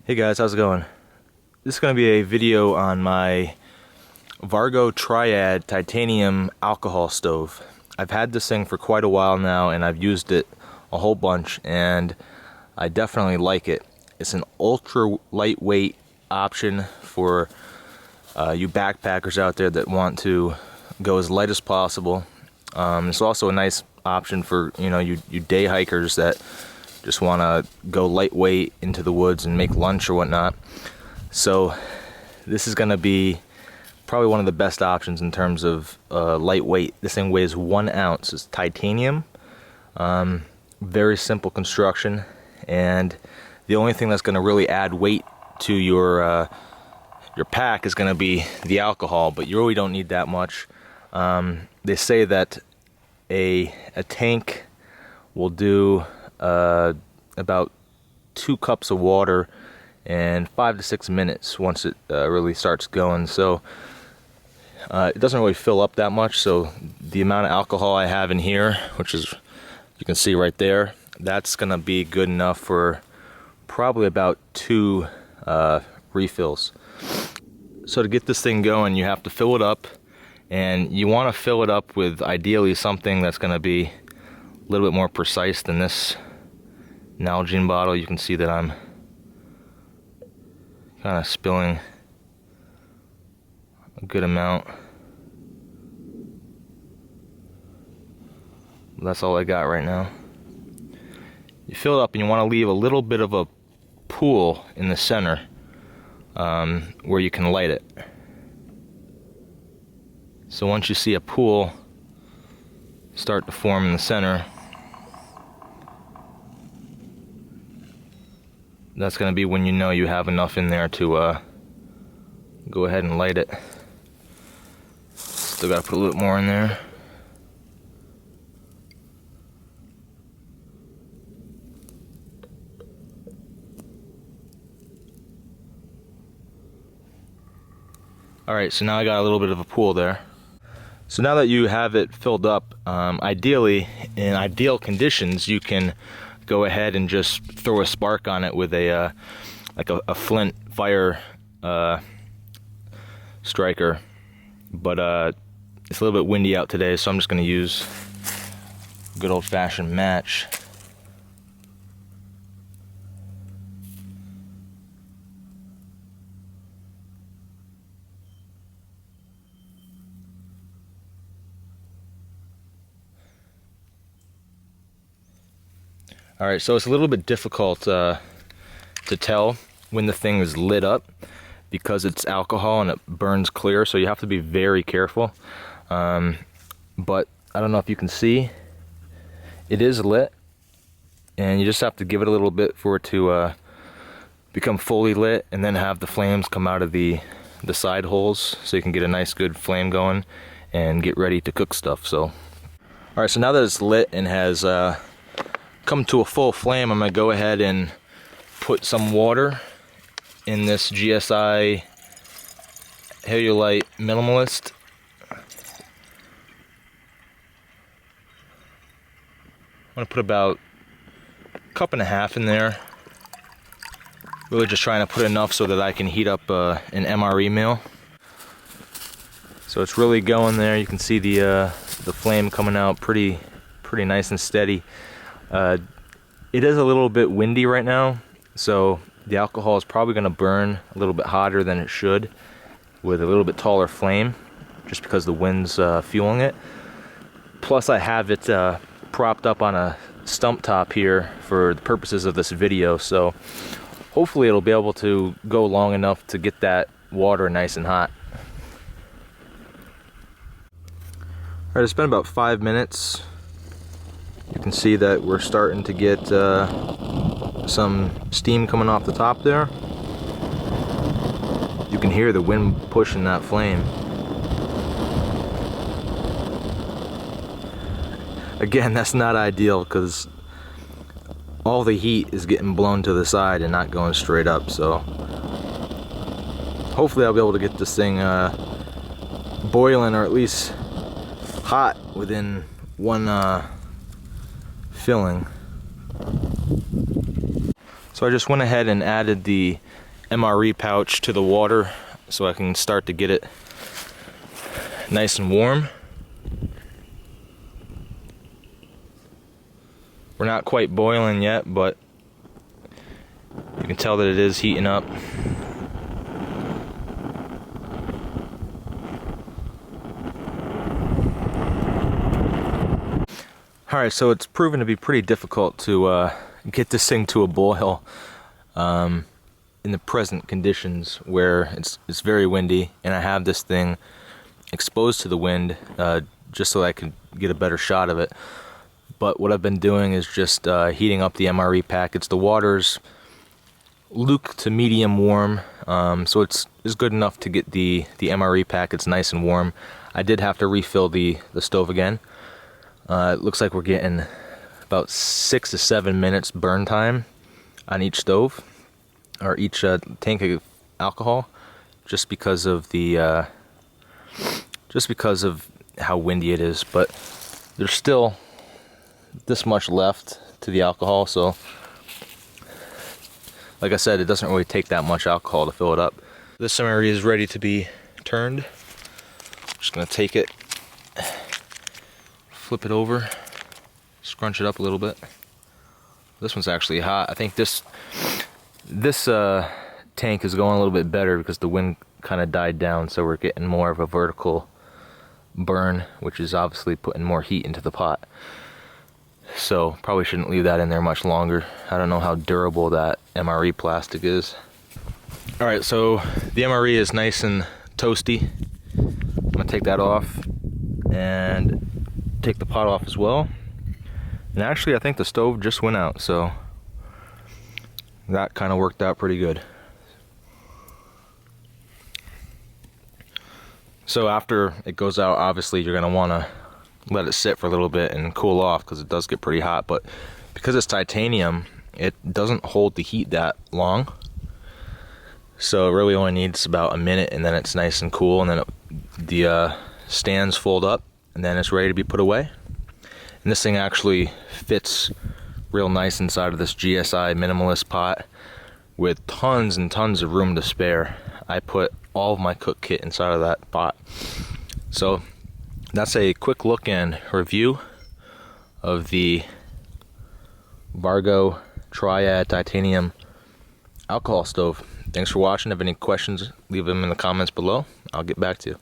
Hey guys, how's it going? This is going to be a video on my Vargo Triad titanium alcohol stove. I've had this thing for quite a while now and I've used it a whole bunch and I definitely like it. It's an ultra lightweight option for you backpackers out there that want to go as light as possible. It's also a nice option for you day hikers that just want to go lightweight into the woods and make lunch or whatnot. So this is going to be probably one of the best options in terms of lightweight. This thing weighs 1 ounce. It's titanium. Very simple construction, and the only thing that's going to really add weight to your pack is going to be the alcohol, but you really don't need that much. They say that a tank will do about 2 cups of water in 5 to 6 minutes once it really starts going. So it doesn't really fill up that much. So the amount of alcohol I have in here, which is, you can see right there, that's gonna be good enough for probably about 2 refills. So to get this thing going, you have to fill it up, and you want to fill it up with ideally something that's going to be a little bit more precise than this Nalgene bottle. You can see that I'm kind of spilling a good amount. That's all I got right now. You fill it up and you want to leave a little bit of a pool in the center where you can light it. So once you see a pool start to form in the center, that's going to be when you know you have enough in there to go ahead and light it. Still got to put a little more in there. Alright, so now I got a little bit of a pool there. So now that you have it filled up, ideally, in ideal conditions, you can go ahead and just throw a spark on it with a like a flint fire striker. But it's a little bit windy out today, so I'm just going to use a good old-fashioned match. Alright, so it's a little bit difficult to tell when the thing is lit up because it's alcohol and it burns clear, so you have to be very careful. But I don't know if you can see, it is lit, and you just have to give it a little bit for it to become fully lit, and then have the flames come out of the side holes so you can get a nice good flame going and get ready to cook stuff. So alright, so now that it's lit and has come to a full flame, I'm going to go ahead and put some water in this GSI Helulite Minimalist. I'm going to put about a cup and a half in there. Really just trying to put enough so that I can heat up an MRE meal. So it's really going there. You can see the flame coming out pretty nice and steady. It is a little bit windy right now, so the alcohol is probably going to burn a little bit hotter than it should with a little bit taller flame, just because the wind's fueling it. Plus I have it propped up on a stump top here for the purposes of this video, so hopefully it'll be able to go long enough to get that water nice and hot. Alright, it's been about 5 minutes. You can see that we're starting to get some steam coming off the top there. You can hear the wind pushing that flame. Again, that's not ideal because all the heat is getting blown to the side and not going straight up. So hopefully I'll be able to get this thing boiling, or at least hot, within one filling. So I just went ahead and added the MRE pouch to the water so I can start to get it nice and warm. We're not quite boiling yet, but you can tell that it is heating up. Alright, so it's proven to be pretty difficult to get this thing to a boil in the present conditions where it's very windy, and I have this thing exposed to the wind just so I can get a better shot of it. But what I've been doing is just heating up the MRE packets. The water's luke to medium warm, so it's good enough to get the MRE packets nice and warm. I did have to refill the stove again. It looks like we're getting about 6 to 7 minutes burn time on each stove, or each tank of alcohol, just because of how windy it is. But there's still this much left to the alcohol, so like I said, it doesn't really take that much alcohol to fill it up. This MRE is ready to be turned. I'm just gonna take it, flip it over, scrunch it up a little bit. This one's actually hot. I think this tank is going a little bit better because the wind kind of died down, so we're getting more of a vertical burn, which is obviously putting more heat into the pot. So probably shouldn't leave that in there much longer. I don't know how durable that MRE plastic is. Alright, so the MRE is nice and toasty. I'm gonna take that off and take the pot off as well. And actually I think the stove just went out, so that kind of worked out pretty good. So after it goes out, obviously you're gonna wanna let it sit for a little bit and cool off because it does get pretty hot. But because it's titanium, it doesn't hold the heat that long, so it really only needs about a minute, and then it's nice and cool, and then the stands fold up, and then it's ready to be put away. And this thing actually fits real nice inside of this GSI minimalist pot with tons and tons of room to spare. I put all of my cook kit inside of that pot. So that's a quick look and review of the Vargo Triad titanium alcohol stove. Thanks for watching. If you have any questions, leave them in the comments below. I'll get back to you.